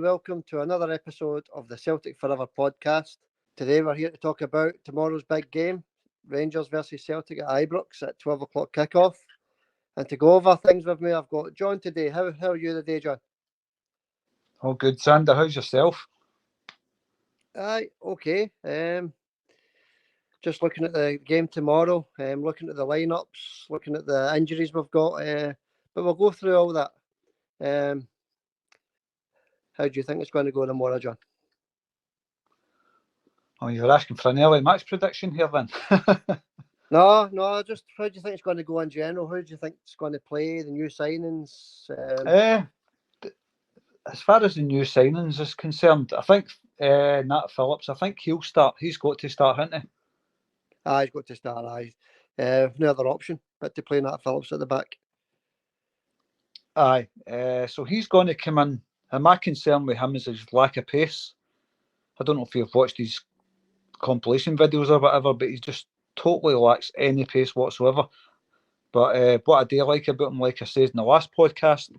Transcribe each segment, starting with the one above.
welcome to another episode of the Celtic Forever podcast. Today we're here to talk about tomorrow's big game, Rangers versus Celtic at Ibrox at 12 o'clock kickoff. And to go over things with me, I've got John today. How are you today, John? Oh, good, Sander. How's yourself? Aye, okay. Just looking at the game tomorrow, looking at the lineups, looking at the injuries we've got, but we'll go through all that. How do you think it's going to go tomorrow, John? Oh, you're asking for an early match prediction here then? No, just how do you think it's going to go in general? Who do you think it's going to play, the new signings? As far as the new signings is concerned, I think Nat Phillips, I think he'll start. He's got to start, hasn't he? He's got to start, no other option but to play Nat Phillips at the back. Aye, so he's going to come in. And my concern with him is his lack of pace. I don't know if you've watched his compilation videos or whatever, but he just totally lacks any pace whatsoever. But what I do like about him, like I said in the last podcast,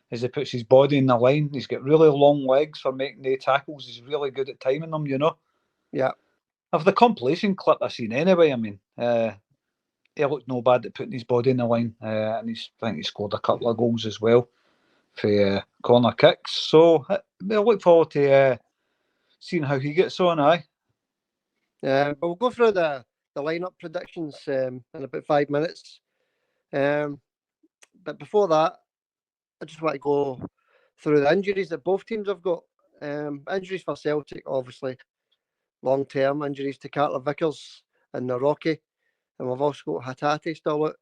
is he puts his body in the line. He's got really long legs for making the tackles. He's really good at timing them, you know. Yeah. Of the compilation clip I've seen anyway, I mean, he looked no bad at putting his body in the line, and I think he scored a couple of goals as well for corner kicks. So I look forward to seeing how he gets on. But we'll go through the lineup predictions in about 5 minutes. But before that, I just want to go through the injuries that both teams have got. Injuries for Celtic, obviously, long-term injuries to Carter Vickers and Naroki, and we've also got Hatate still out,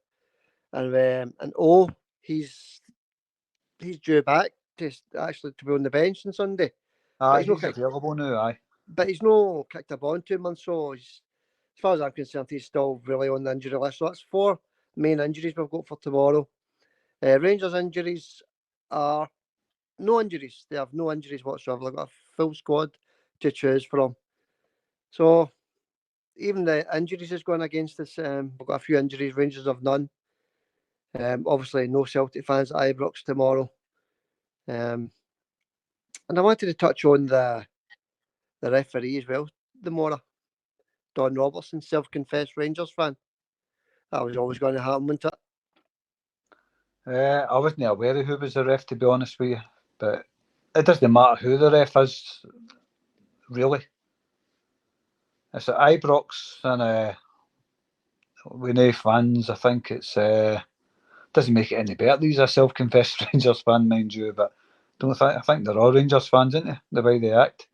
and he's due back to actually to be on the bench on Sunday. He's available now. But he's no kicked a ball in 2 months, so as far as I'm concerned, he's still really on the injury list. So that's 4 main injuries we've got for tomorrow. Rangers' injuries are no injuries. They have no injuries whatsoever. They've got a full squad to choose from. So even the injuries is going against us. We've got a few injuries. Rangers have none. Obviously, no Celtic fans at Ibrox tomorrow. And I wanted to touch on the referee as well tomorrow. Don Robertson, self-confessed Rangers fan. That was always going to happen, wasn't it? I wasn't aware of who was the ref, to be honest with you. But it doesn't matter who the ref is, really. It's at Ibrox, and with no fans, I think it's doesn't make it any better. These are self-confessed Rangers fan, mind you, but I think they're all Rangers fans, aren't they? The way they act.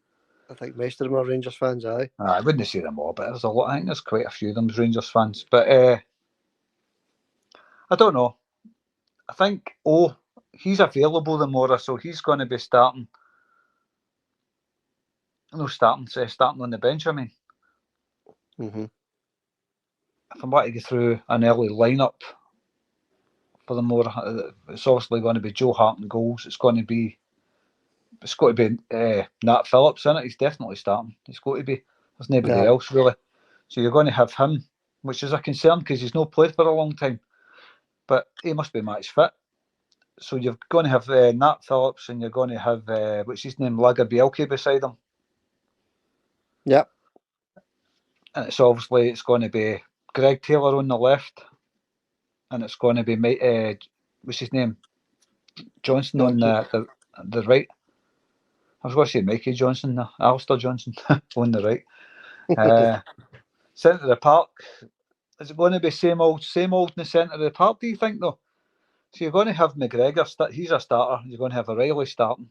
I think most of them are Rangers fans, aye. I wouldn't say them all, but there's a lot. I think there's quite a few of them Rangers fans. But I don't know. I think he's available tomorrow, so he's going to be starting. No, starting on the bench. I mean, if I'm about to go through an early lineup for the more, it's obviously going to be Joe Hart in goals. It's got to be Nat Phillips in it. He's definitely starting. It's got to be. There's nobody else really. So you're going to have him, which is a concern because he's not played for a long time. But he must be match fit. So you're going to have Nat Phillips, and you're going to have what's his name, Lager Bielke beside him. Yep. And it's going to be Greg Taylor on the left, and it's going to be what's his name, Johnson on the right. I was going to say Mikey Johnson, no, Alistair Johnson on the right. Centre of the park, is it going to be same old in the centre of the park, do you think, though? So you're going to have McGregor, he's a starter. You're going to have O'Reilly starting.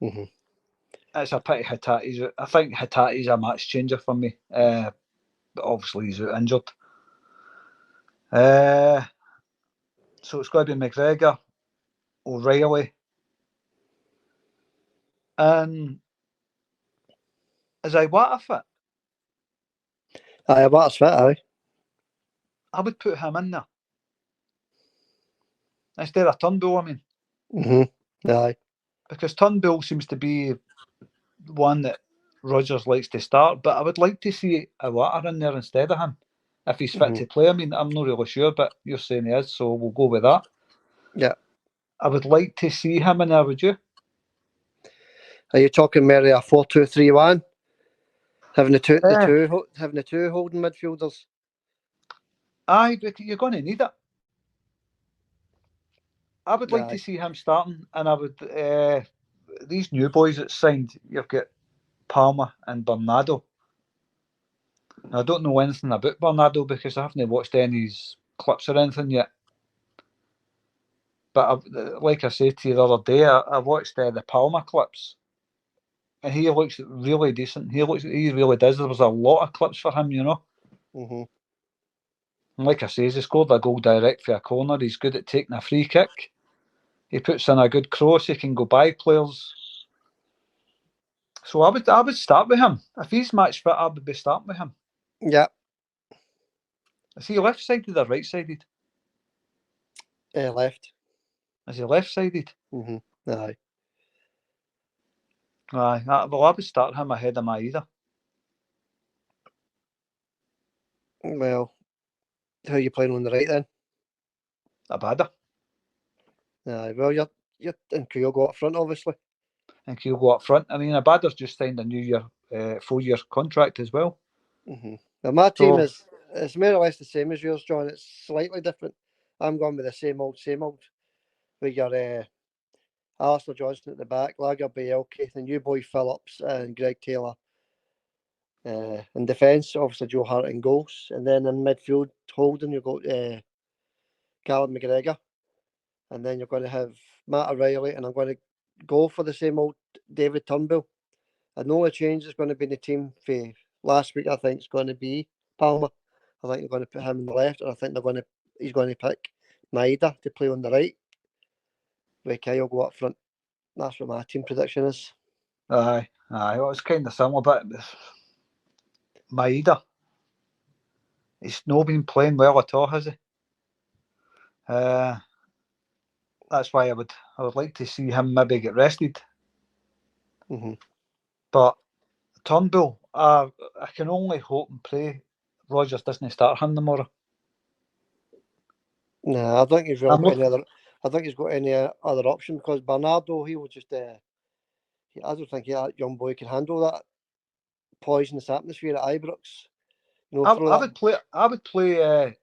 It's a pity Hatate's out. I think Hatate's a match changer for me. But obviously he's out injured. So it's going to be McGregor, O'Reilly. And is Iwata fit? Iwata's fit, aye. I would put him in there. Instead of Turnbull, I mean. Aye. Because Turnbull seems to be one that Rodgers likes to start, but I would like to see Iwata in there instead of him. If he's fit to play, I mean, I'm not really sure, but you're saying he is, so we'll go with that. Yeah. I would like to see him in there, would you? Are you talking maybe a 4-2-3-1? Having the two holding midfielders. Aye, but you're going to need it. I would like Aye. to see him starting, and I would. These new boys that signed, you've got Palmer and Bernardo. I don't know anything about Bernardo because I haven't watched any of his clips or anything yet. But like I said to you the other day, I watched the Palmer clips, and he looks really decent. He really does. There was a lot of clips for him, you know. Mm-hmm. And like I say, he scored a goal direct for a corner. He's good at taking a free kick. He puts in a good cross. He can go by players. So I would start with him. If he's match fit, I would be starting with him. Yeah. Is he left sided or right sided? Left. Is he left sided? Mm-hmm. Aye. Aye. Well, I would start him ahead of Maeda. Well, how are you playing on the right then? Abada. Aye. Well, you're and Kyogo up front, obviously. And he'll go up front. I mean, Abada's just signed a new year, 4-year contract as well. Mm-hmm. Well, my team So, is more or less the same as yours, John. It's slightly different. I'm going with the same old. With your Alistair Johnston at the back, Lager Bielke, the new boy Phillips, and Greg Taylor. In defence, obviously Joe Hart in goals, and then in midfield, holding you've got Callum McGregor, and then you're going to have Matt O'Reilly, and I'm going to go for the same old David Turnbull. And the only change is going to be in the team for last week. I think it's going to be Palmer. I think they're going to put him on the left, and I think he's going to pick Maeda to play on the right. With Kyle go up front. That's what my team prediction is. aye. Well, it's kind of similar, but Maeda, he's not been playing well at all, has he? That's why I would like to see him maybe get rested. Mm-hmm. But Turnbull, I can only hope and pray Rodgers doesn't start him tomorrow. Nah, I think he's really got any other. I think he's got any other option because Bernardo, he will just. I don't think that young boy can handle that poisonous atmosphere at Ibrox. You know, I would play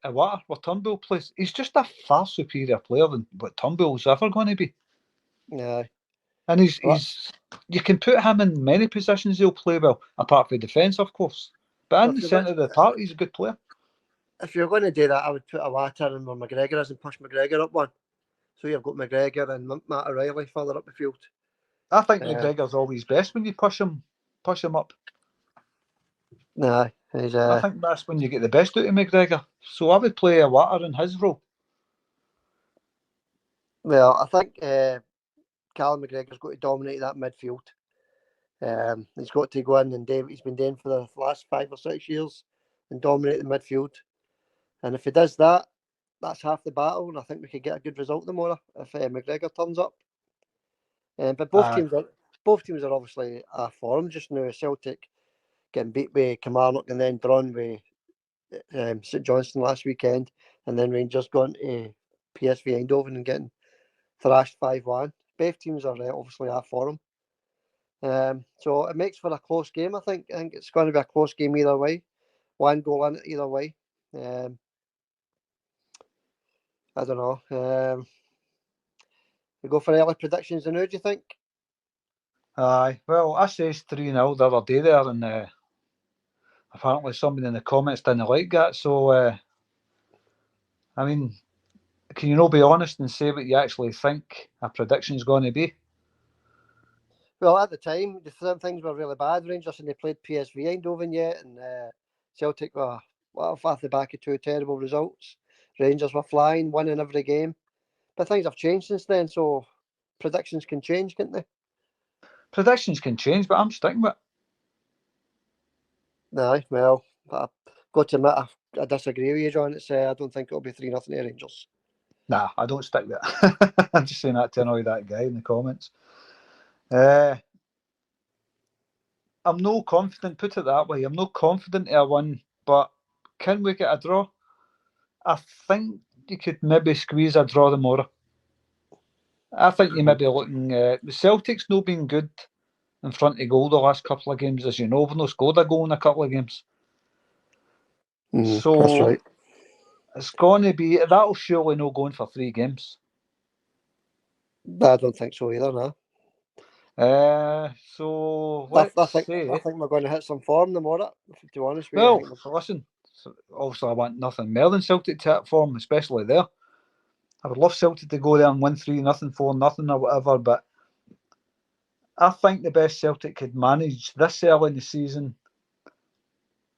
Iwata where Turnbull plays. He's just a far superior player than what Turnbull's ever going to be. Yeah. And he's you can put him in many positions he'll play well, apart from defence, of course. But in the centre of the park, he's a good player. If you're going to do that, I would put Iwata in where McGregor is and push McGregor up one. So you've got McGregor and Matt O'Reilly further up the field. I think McGregor's always best when you push him up. Nah, I think that's when you get the best out of McGregor. So I would play Iwata in his role. Well, I think Callum McGregor's got to dominate that midfield. He's got to go in and he's been doing for the last 5 or 6 years and dominate the midfield. And if he does that, that's half the battle, and I think we could get a good result tomorrow if McGregor turns up. But both teams are obviously a form just now. Celtic getting beat by Kilmarnock and then drawn with St Johnstone last weekend, and then Rangers going to PSV Eindhoven and getting thrashed 5-1. Both teams are obviously a form. So it makes for a close game, I think. I think it's going to be a close game either way. One goal in it either way. I don't know. We go for early predictions, and who do you think? Aye, well, I says 3-0 the other day there, and apparently somebody in the comments didn't like that. So, I mean, can you not be honest and say what you actually think a prediction's going to be? Well, at the time, things were really bad. Rangers and they played PSV Eindhoven yet, and Celtic were off the back of 2 terrible results. Rangers were flying, winning every game. But things have changed since then, so predictions can change, can't they? Predictions can change, but I'm sticking with it. Aye, well, I've got to admit, I disagree with you, John. I don't think it'll be 3-0 to Rangers. Nah, I don't stick with it. I'm just saying that to annoy that guy in the comments. I'm no confident, put it that way. I'm no confident I win, but can we get a draw? I think you could maybe squeeze a draw tomorrow. I think you may be looking. The Celtic's not been good in front of goal the last couple of games. As you know, we've not scored a goal in a couple of games. So that's right. it's going to be, that'll surely not go in for 3 games. I don't think so either, no. So let's say. I think we're going to hit some form tomorrow, to be honest with Well, you. listen, obviously I want nothing more than Celtic to hit form, especially there. I would love Celtic to go there and win 3-0, 4-0 or whatever, but I think the best Celtic could manage this early in the season,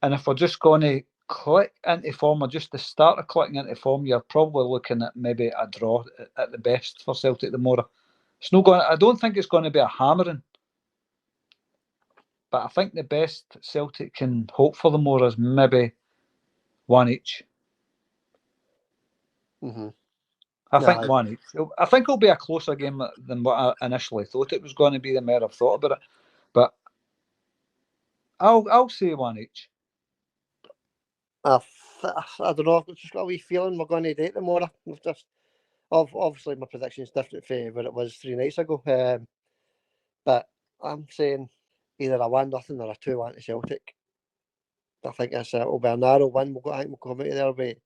and if we're just going to click into form, or just the start of clicking into form, you're probably looking at maybe a draw at the best for Celtic tomorrow. It's not going. I don't think it's going to be a hammering, but I think the best Celtic can hope for tomorrow is maybe 1 each. Mm-hmm. I think 1 each. I think it'll be a closer game than what I initially thought it was going to be. The more I've thought about it, but I'll say 1 each. I don't know. I've just got a wee feeling we're going to do it tomorrow. We've just obviously my prediction is different from what it was 3 nights ago. But I'm saying either a 1-0 or a 2-1 to Celtic. I think it'll be a narrow win. I think we'll come out of there with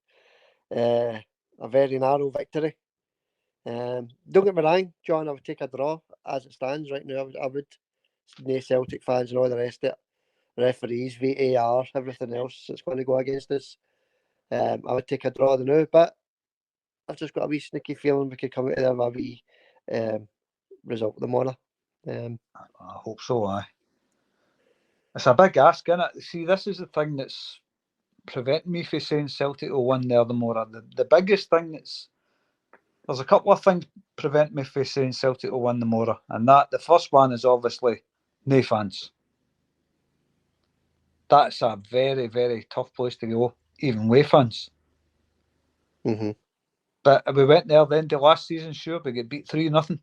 a very narrow victory. Don't get me wrong, John. I would take a draw as it stands right now. I would. No Celtic fans and all the rest of it. Referees, VAR, everything else that's going to go against us. I would take a draw now, but I've just got a wee sneaky feeling we could come out of there with a wee result tomorrow. I hope so, aye. It's a big ask, isn't it? See, this is the thing that's preventing me from saying Celtic will win there tomorrow. The biggest thing there's a couple of things preventing me from saying Celtic will win tomorrow, and the first one is obviously no fans. That's a very, very tough place to go, even with fans. Mm-hmm. But we went there the end of last season, sure, we get beat 3-0.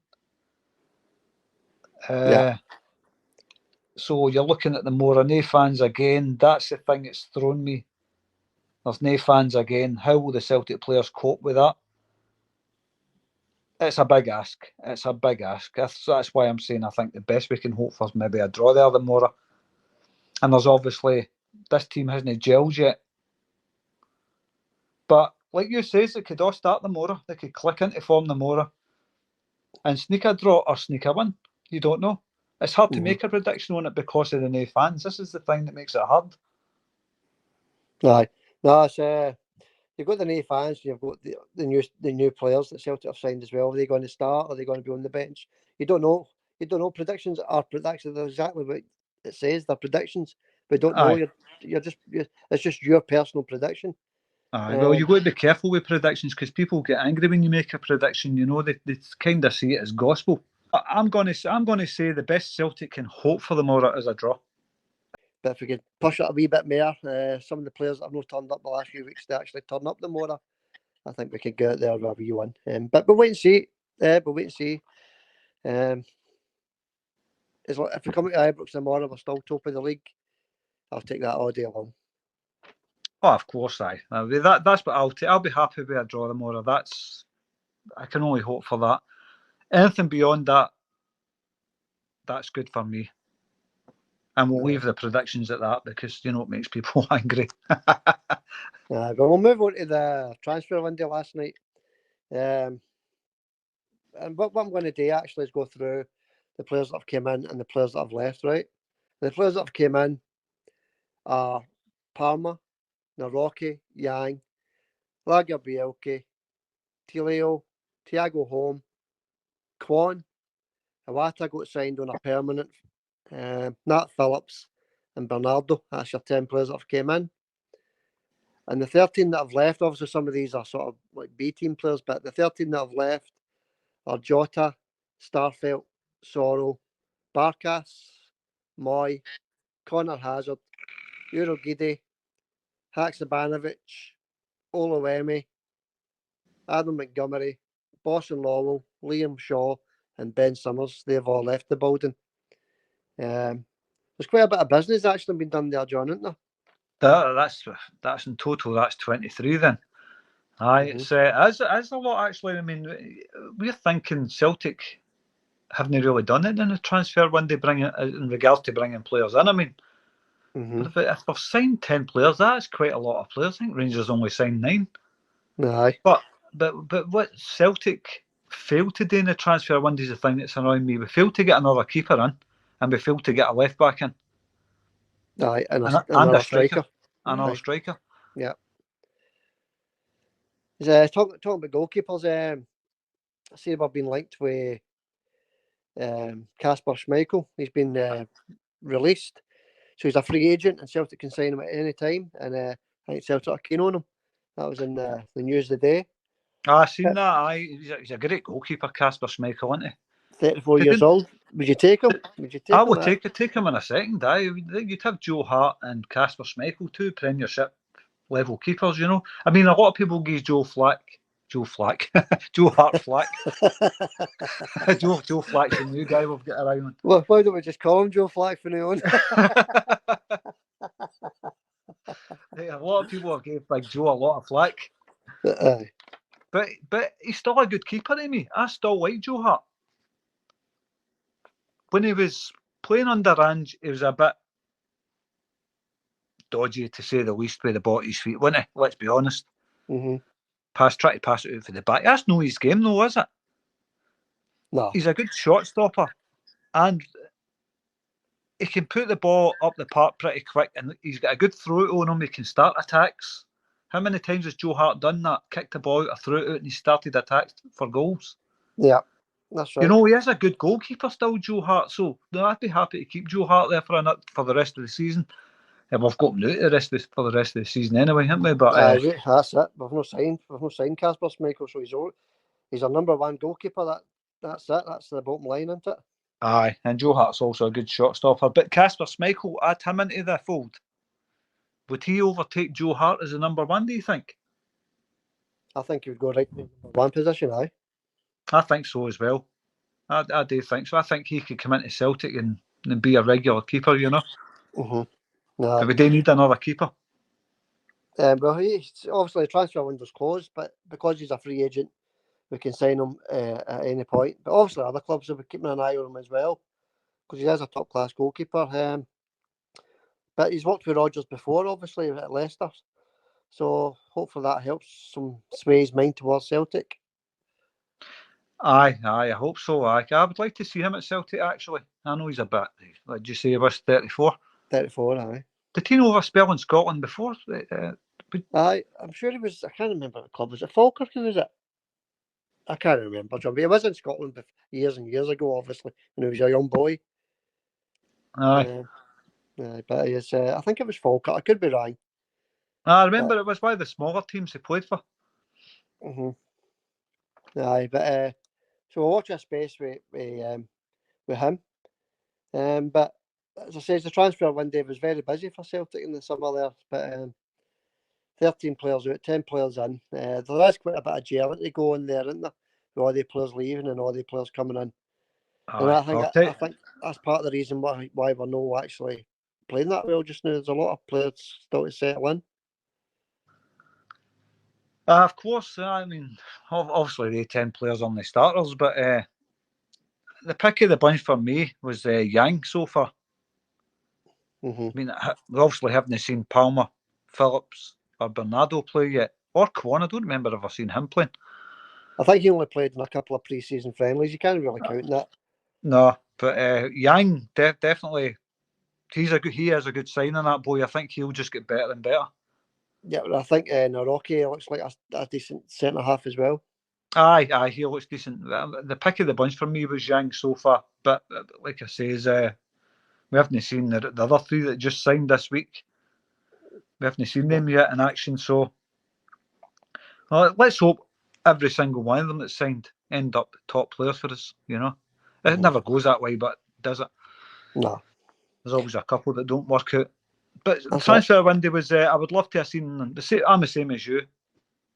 Yeah. So you're looking at the more no fans again. That's the thing that's thrown me. There's no fans again. How will the Celtic players cope with that? It's a big ask. It's a big ask. That's why I'm saying I think the best we can hope for is maybe a draw there tomorrow. And there's obviously, this team hasn't gelled yet. But like you says, it could all start tomorrow. They could click into form tomorrow and sneak a draw or sneak a win. You don't know. It's hard to make a prediction on it because of the no fans. This is the thing that makes it hard. Aye. No, it's you've got the new fans, and you've got the new players that Celtic have signed as well. Are they going to start? Are they going to be on the bench? You don't know. You don't know. Predictions are predictions. They're exactly what it says. They're predictions. But don't know. It's just your personal prediction. Well, you've got to be careful with predictions because people get angry when you make a prediction. You know, they kind of see it as gospel. I'm going to say the best Celtic can hope for tomorrow is a draw. But if we could push it a wee bit more, some of the players that have not turned up the last few weeks, they actually turn up tomorrow. I think we could get out there with a wee one. But we'll wait and see. We'll wait and see. If we come out to Ibrox tomorrow, we're still top of the league. I'll take that all day long. Oh, of course, aye. That's what I'll take. I'll be happy with a draw tomorrow. I can only hope for that. Anything beyond that, that's good for me. And we'll leave the predictions at that because, you know, it makes people angry. But we'll move on to the transfer window last night. And what I'm going to do actually is go through the players that have come in and the players that have left, right? The players that have come in are Palmer, Naroki, Yang, Lagerbielke, Tilio, Thiago Holm, Kwon, Iwata got signed on a permanent, Nat Phillips and Bernardo. That's your 10 players that have came in. And the 13 that have left, obviously some of these are sort of like B team players, but the 13 that have left are Jota, Starfelt, Sorrow, Barkas, Moy, Connor Hazard, Urogide, Haksabanovic, Oluwemi, Adam Montgomery, Boston Lowell, Liam Shaw, and Ben Summers. They've all left the building. There's quite a bit of business actually been done there, John, isn't there? That's in total. That's 23 then. Aye, it's a lot actually. I mean, we're thinking Celtic. haven't really done it in the transfer window in regards to bringing players in. I mean, Mm-hmm. but if they've signed 10 players, that's quite a lot of players. I think Rangers only signed 9. Aye. But what Celtic failed to do in the transfer window is the thing that's annoying me. We failed to get another keeper in, and we failed to get a left back in, Aye, and and a another striker, striker. another Aye. striker. Yeah. Talking about goalkeepers, I see we've been linked with Kasper Schmeichel. He's been released, so he's a free agent, and Celtic can sign him at any time. And I think Celtic are keen on him. That was in the news of the day. I seen that. He's a great goalkeeper, Kasper Schmeichel, isn't he? 34 They years didn't. old. Would you take him? Would you I take him? would take him in a second. You'd have Joe Hart and Kasper Schmeichel, 2 Premiership level keepers. You know, I mean, a lot of people give Joe Hart flack. Joe Flack's the new guy we've got around. Well, why don't we just call him Joe Flack from now on? A lot of people have gave Big Joe a lot of flack, Aye. but he's still a good keeper, Amy. I still like Joe Hart. When he was playing under Ange, he was a bit dodgy, to say the least, with the ball at his feet, wasn't he? Let's be honest. Mm-hmm. Try to pass it out for the back. That's no his game, though, is it? No. He's a good shot stopper, and he can put the ball up the park pretty quick, and he's got a good throw on him. He can start attacks. How many times has Joe Hart done that? Kicked the ball out, threw it out, and he started attacks for goals. Yeah, that's right. You know, he is a good goalkeeper still, Joe Hart. So I'd be happy to keep Joe Hart there for the rest of the season. We've got him out for the rest of the season anyway, haven't we? But that's it. We've not signed Kasper Schmeichel, so he's our number one goalkeeper. That's it. That's the bottom line, isn't it? aye, and Joe Hart's also a good shot stopper. But Kasper Schmeichel, add him into the fold. Would he overtake Joe Hart as the number one, do you think? I think he would go right in the number one position, aye. I think so as well. I do think so. I think he could come into Celtic and be a regular keeper, you know. Mm-hmm. No. But we do need another keeper. Well, he's obviously the transfer window's closed, but because he's a free agent, we can sign him at any point. But obviously, other clubs will be keeping an eye on him as well, because he is a top class goalkeeper. But he's worked with Rodgers before, obviously at Leicester, so hopefully that helps sway his mind towards Celtic. Aye, I hope so. I would like to see him at Celtic, actually. I know he's a bit, like you say, he was 34. 34, aye. Did he know a spell in Scotland before? Aye, I'm sure he was. I can't remember the club. Was it Falkirk? Was it? I can't remember, John. But he was in Scotland years and years ago, obviously, when he was a young boy. Aye. But he is. I think it was Falkirk. I could be wrong. I remember it was one of the smaller teams he played for. Mm-hmm. Aye, but so we'll watch our space with him. But as I say, the transfer window was very busy for Celtic in the summer there. But 13 players out, 10 players in. There is quite a bit of jealousy going there, isn't there? With all the players leaving and all the players coming in. And I think that's part of the reason why we're not actually playing that well just now. There's a lot of players still to settle in. Of course, I mean, obviously they 10 players on the starters, but the pick of the bunch for me was Yang so far. Mm-hmm. I mean, we obviously haven't seen Palmer, Phillips, or Bernardo play yet, or Kwon. I don't remember ever seen him playing. I think he only played in a couple of pre-season friendlies. You can't really count that. No, but Yang definitely, he is a good sign on that boy. I think he'll just get better and better. Yeah, but I think Naroki looks like a decent centre half as well. Aye, he looks decent. The pick of the bunch for me was Yang so far, but like I say, we haven't seen the other 3 that just signed this week. We haven't seen them yet in action, so let's hope every single one of them that's signed end up top players for us, you know. It never goes that way, but does it? No. There's always a couple that don't work out. But That's transfer window was, I would love to have seen, I'm the same as you.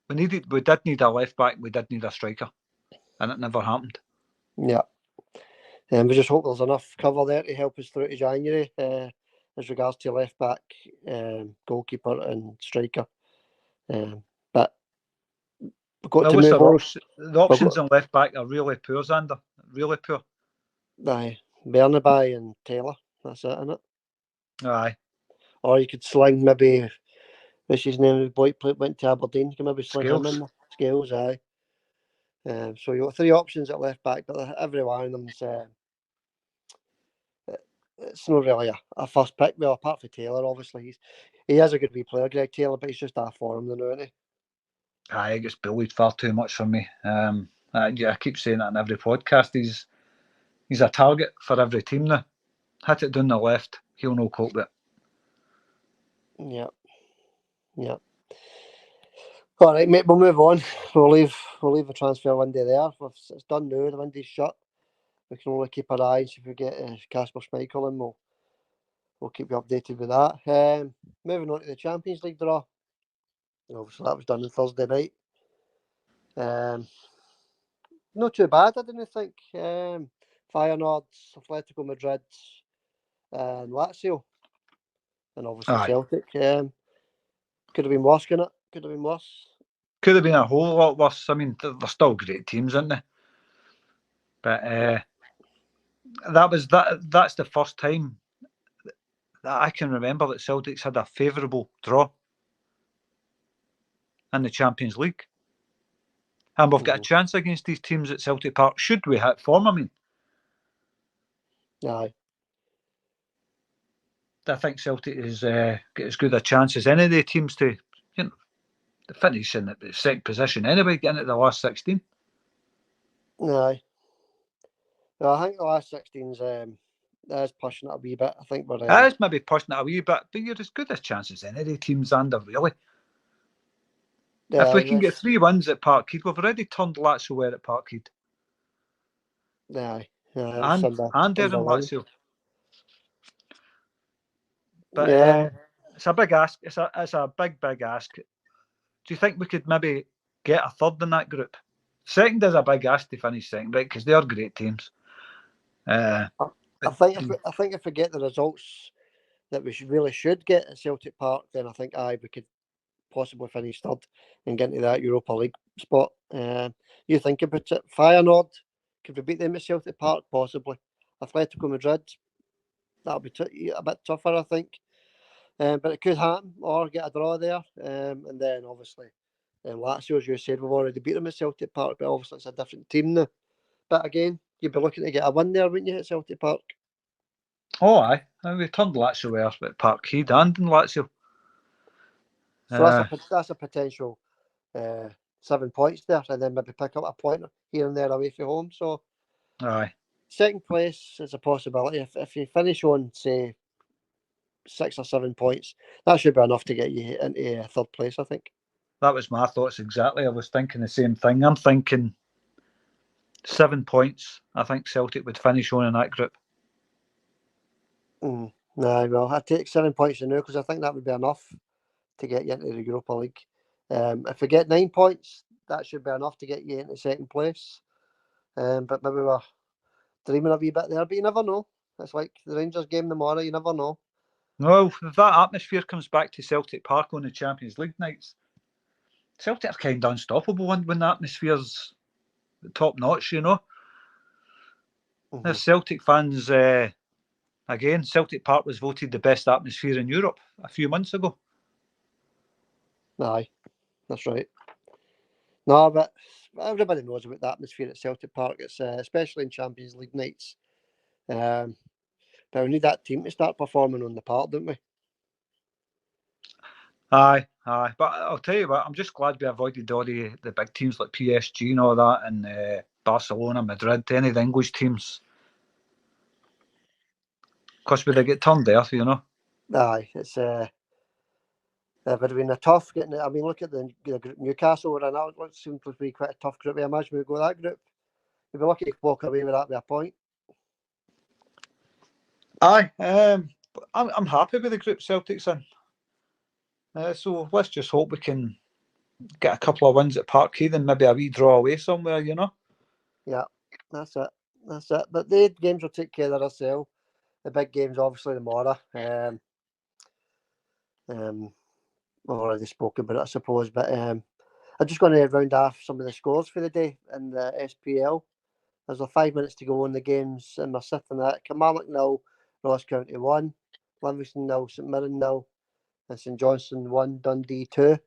We did need a left back, we did need a striker, and it never happened. Yeah. And we just hope there's enough cover there to help us through to January as regards to left back, goalkeeper and striker. But we've got to move on. The options on left back are really poor, Xander. Really poor. Aye, Bernaby and Taylor. That's it, innit? Aye. Or you could sling maybe, what's his name? The boy went to Aberdeen. You can maybe sling him Scales. in. Scales, aye. So you got 3 options at left back, but every one of them's it's not really a first pick. Well, apart from Taylor, obviously he is a good wee player, Greg Taylor, but he's just a form, now, isn't he? Aye, he gets bullied far too much for me. Yeah, I keep saying that in every podcast. He's a target for every team now. Hit it down the left, he'll no cope with it. Yeah. All right, mate. We'll move on. We'll leave the transfer window there. It's done now. The window's shut. We can only keep our eyes if we get Casper Schmeichel, and we'll keep you updated with that. Moving on to the Champions League draw. Obviously, that was done on Thursday night. Not too bad, I didn't think. Feyenoord, Atletico Madrid, and Lazio, and obviously Aye. Celtic. Could have been worse, couldn't it? Could have been worse. Could have been a whole lot worse. I mean, they're still great teams, aren't they? But that's the first time that I can remember that Celtic's had a favourable draw in the Champions League. And we've got a chance against these teams at Celtic Park, should we hit form, I mean. Aye. I think Celtic has got as good a chance as any of the teams to finish in the second position anyway, getting into the last 16. Aye. Well, I think the last 16's is pushing it a wee bit. I think we're. It is maybe pushing it a wee bit, but you're as good a chance as any of the teams under, really. If we can get 3 wins at Parkhead, we've already turned Lazio away at Parkhead. Aye. And Darren Lazio. But yeah. it's a big ask. It's a big ask. Do you think we could maybe get a third in that group? Second is a big ask to finish second, right? Because they are great teams. I think if we get the results that we should get at Celtic Park, then I think we could possibly finish third and get into that Europa League spot. You think about it. Feyenoord, could we beat them at Celtic Park? Possibly. Atletico Madrid, that'll be a bit tougher, I think. But it could happen, or get a draw there. And then obviously, Lazio, as you said, we've already beat them at Celtic Park, but obviously it's a different team now. But again, you'd be looking to get a win there, wouldn't you, at Celtic Park? Oh, aye. We turned Lazio away at Parkhead and in Lazio. So that's a potential 7 points there, and then maybe pick up a point here and there away from home. So, aye. Second place is a possibility. If you finish on, say, 6 or 7 points, that should be enough to get you into third place, I think. That was my thoughts exactly. I was thinking the same thing. I'm thinking 7 points. I think Celtic would finish on in that group. No, well, I'd take 7 points now because I think that would be enough to get you into the Europa League. If we get 9 points, that should be enough to get you into second place. But maybe we're dreaming a wee bit there, but you never know. It's like the Rangers game tomorrow, you never know. Well, if that atmosphere comes back to Celtic Park on the Champions League nights, Celtic are kind of unstoppable when the atmosphere's top notch, you know. As Celtic fans, again, Celtic Park was voted the best atmosphere in Europe a few months ago. Aye, that's right. No, but everybody knows about the atmosphere at Celtic Park. It's especially in Champions League nights. But we need that team to start performing on the park, don't we? Aye. But I'll tell you what, I'm just glad we avoided all the big teams like PSG and all that, and Barcelona, Madrid, any of the English teams. Because we get turned there, you know. Aye, it's it would have been a tough getting it. I mean, look at the group Newcastle, and that seemed to be quite a tough group. I imagine we go that group. We'd be lucky to walk away with that with a point. Aye, I'm happy with the group Celtic's in. So let's just hope we can get a couple of wins at Parkhead and maybe a wee draw away somewhere, you know. Yeah, that's it. But the games will take care of themselves. The big games, obviously, tomorrow. We've already spoken about it, I suppose. But I'm just going to round off some of the scores for the day in the SPL. There's 5 minutes to go in the games, and we're sitting at Kilmarnock 0, Ross County 1, Livingston 0, St Mirren 0, and St Johnstone 1, Dundee 2.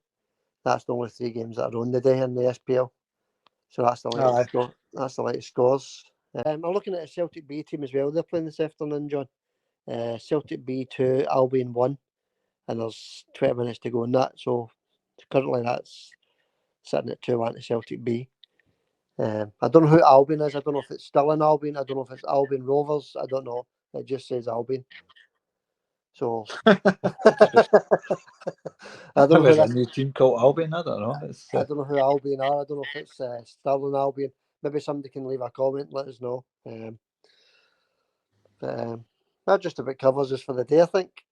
That's the only 3 games that are on the day in the SPL. So that's the latest score. That's the latest scores. I'm looking at a Celtic B team as well. They're playing this afternoon, John. Celtic B 2, Albion 1, and there's 20 minutes to go in that. So currently that's sitting at 2-1 to Celtic B. I don't know who Albion is. I don't know if it's still in Albion. I don't know if it's Albion Rovers. I don't know. It just says Albion. So I don't know There's a new team called Albion. I don't know. I don't know who Albion are. I don't know if it's still in Albion. Maybe somebody can leave a comment and let us know. That just about covers us for the day, I think.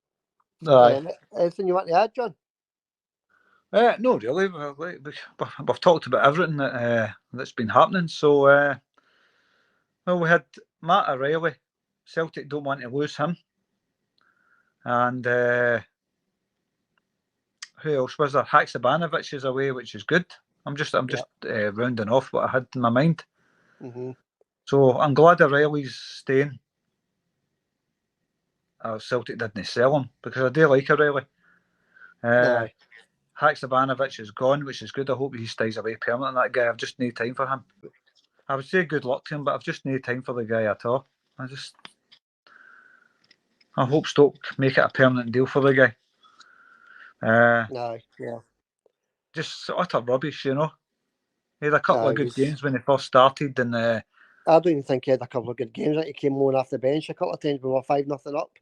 Anything you want to add, John? No, really. We've talked about everything that's been happening. So, well, we had Matt O'Reilly. Celtic don't want to lose him. And who else was there? Haksabanovic is away, which is good. I'm just rounding off what I had in my mind. Mm-hmm. So I'm glad O'Reilly's staying. Celtic didn't sell him because I do like O'Reilly. Haksabanovic is gone, which is good. I hope he stays away permanently. That guy, I've just no time for him. I would say good luck to him, but I've just no time for the guy at all. I hope Stoke make it a permanent deal for the guy. Just utter rubbish, you know. He had a couple of good games when he first started, and I don't even think he had a couple of good games. Like he came on off the bench a couple of times when we were 5-0 up.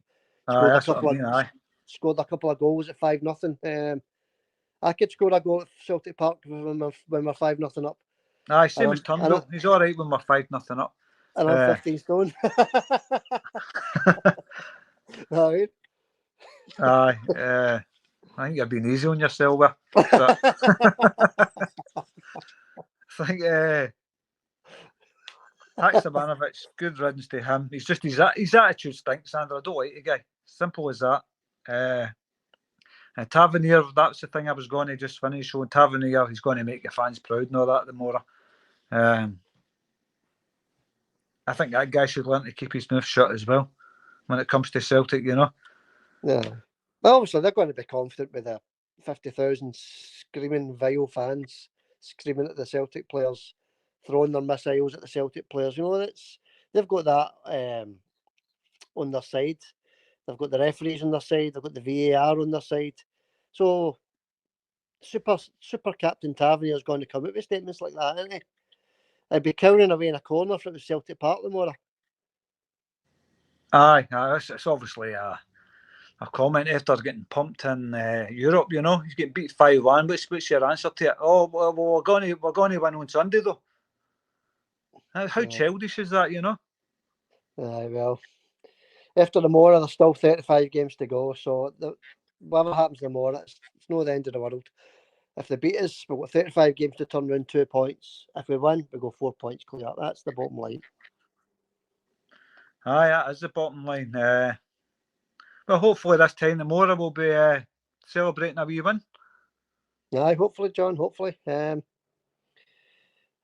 Scored a couple of goals at 5-0. I could score a goal at Celtic Park when we're 5-0 up. Aye, same as Turnbull. He's all right when we're 5-0 up. And I'm 15 stone. Right. Aye. I think you're being easy on yourself there. I think Haksabanovic, good riddance to him. He's just his attitude stinks, Sandra. I don't like the guy. Simple as that. Tavernier, that's the thing I was going to just finish on. Tavernier, he's going to make your fans proud and all that the more. I think that guy should learn to keep his mouth shut as well when it comes to Celtic, you know. Yeah. Well, obviously, they're going to be confident with the 50,000 screaming vile fans screaming at the Celtic players, throwing their missiles at the Celtic players. You know, they've got that on their side. They've got the referees on their side. They've got the VAR on their side. So, super captain Tavernier is going to come out with statements like that, isn't he? I'd be cowering away in a corner if it was Celtic Park tomorrow. Aye, it's obviously a commentator getting pumped in Europe. You know, he's getting beat 5-1. What's your answer to it? Oh, well, we're going to win on Sunday though. How childish is that? You know. Aye, well, after tomorrow, there's still 35 games to go. So whatever happens tomorrow, it's not the end of the world. If they beat us, we've got 35 games to turn around 2 points. If we win, we go 4 points clear. That's the bottom line. Aye, that is the bottom line. Well, hopefully this time tomorrow we'll be celebrating a wee win. Aye, hopefully, John. Hopefully.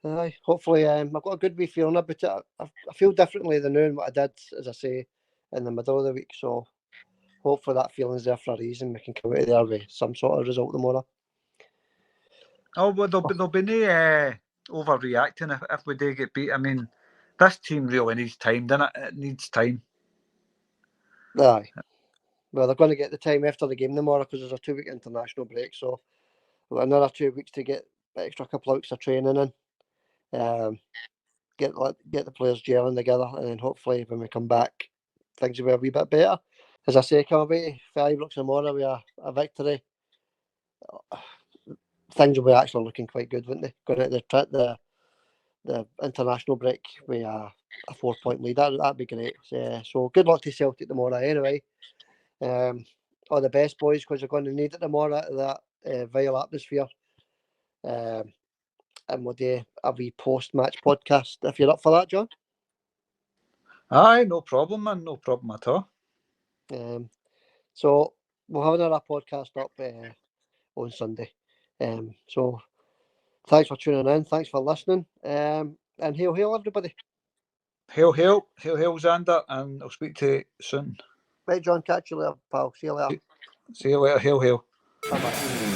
Hopefully. I've got a good wee feeling about it. I feel differently than knowing what I did, as I say, in the middle of the week. So hopefully that feeling's there for a reason. We can come out of there with some sort of result tomorrow. Oh, well, there'll be no overreacting if we do get beat. I mean, this team really needs time, doesn't it? It needs time. Aye. Well, they're going to get the time after the game tomorrow because there's a 2-week international break. So we've got another 2 weeks to get an extra couple of weeks of training in. Get the players gelling together, and then hopefully when we come back, things will be a wee bit better. As I say, come away for Ibrox tomorrow with a victory. Things will be actually looking quite good, wouldn't they? Going out the international break with a 4-point lead. That'd be great. So good luck to Celtic tomorrow. Anyway, all the best, boys, because you're going to need it tomorrow. That vile atmosphere. And we'll do a wee post-match podcast if you're up for that, John. Aye, no problem, man. No problem at all. So we'll have another podcast up on Sunday. So thanks for tuning in. Thanks for listening. And hail, everybody. Hail, hail, hail, hail, Xander, and I'll speak to you soon. Right, John, catch you later, pal. See you later. See you later, hail, hail. Bye-bye.